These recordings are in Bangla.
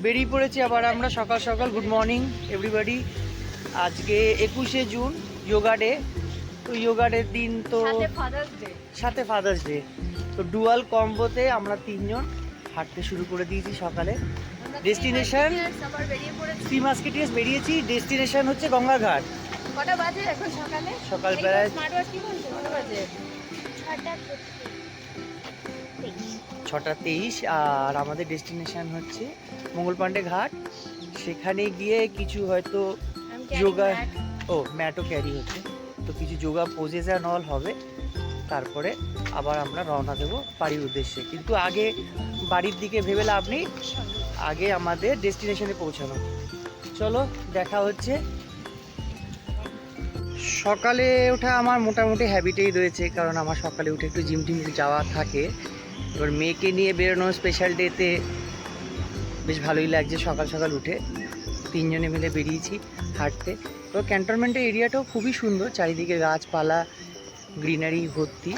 বেরিয়ে পড়েছি আবার আমরা সকাল সকাল। Good morning everybody. আজকে 21শে জুন, যোগা ডে। তো যোগা ডের দিন, তো সাথে ফাদার্স ডে। তো ডুয়াল কম্বোতে আমরা তিনজন হাঁটতে শুরু করে দিয়েছি সকালে। ডেস্টিনেশন থ্রি মাস্কেটিয়ার্স বেরিয়েছি, ডেস্টিনেশন হচ্ছে গঙ্গাঘাট। কটা বাজে এখন সকালে? সকালবেলায় স্মার্ট ওয়াচ কি বলছে কটা বাজে? 6:23। আর আমাদের ডেস্টিনেশন হচ্ছে মঙ্গল পাণ্ডে ঘাট। সেখানে গিয়ে কিছু হয়তো যোগা, ম্যাটও ক্যারি হচ্ছে, তো কিছু যোগা পোজেস অ্যান্ড অল হবে। তারপরে আবার আমরা রওনা দেবো বাড়ির উদ্দেশ্যে। কিন্তু আগে বাড়ির দিকে ভেবে লাভ নেই, আগে আমাদের ডেস্টিনেশনে পৌঁছানো। চলো দেখা হচ্ছে। সকালে ওঠা আমার মোটামুটি হ্যাবিটেই রয়েছে, কারণ আমার সকালে উঠে একটু জিম টিম যাওয়া থাকে। এবার মেয়েকে নিয়ে বেরোনো স্পেশাল ডেতে বেশ ভালোই লাগছে। সকাল সকাল উঠে তিনজনে মিলে বেরিয়েছি হাঁটতে। তো ক্যান্টনমেন্টের এরিয়াটাও খুবই সুন্দর, চারিদিকে গাছপালা গ্রিনারি ভর্তি।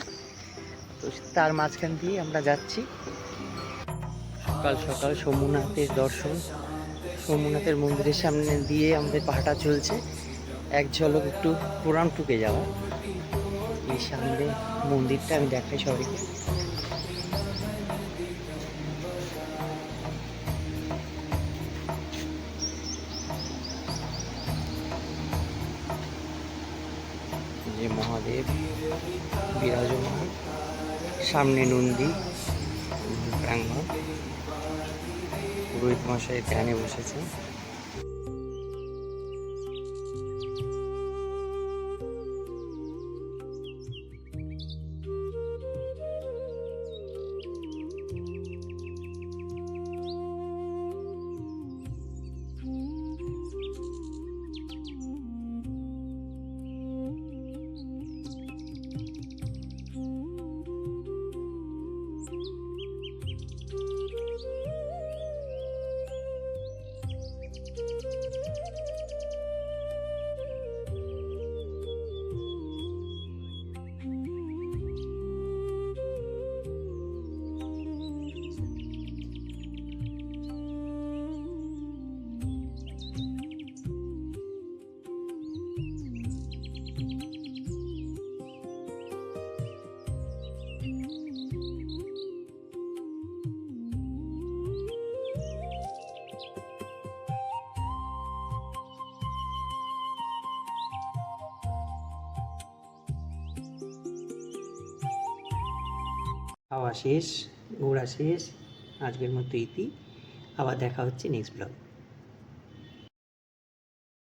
তো তার মাঝখান দিয়ে আমরা যাচ্ছি। সকাল সকাল সোমনাথের দর্শন, সোমনাথের মন্দিরের সামনে দিয়ে আমাদের পাহাটা চলছে। এক ঝলক একটু প্রণাম টুকে যাওয়া। এই সামনে মন্দিরটা আমি দেখাই সবাইকে। যে মহাদেব বিরাজমান, সামনে নন্দী প্রাঙ্গণ, পুরোহিত মশাই ধ্যানে বসেছে। খাওয়া শেষ, ঘোরা শেষ, আজকের মতো ইতি। আবার দেখা হচ্ছে নেক্সট ব্লগ।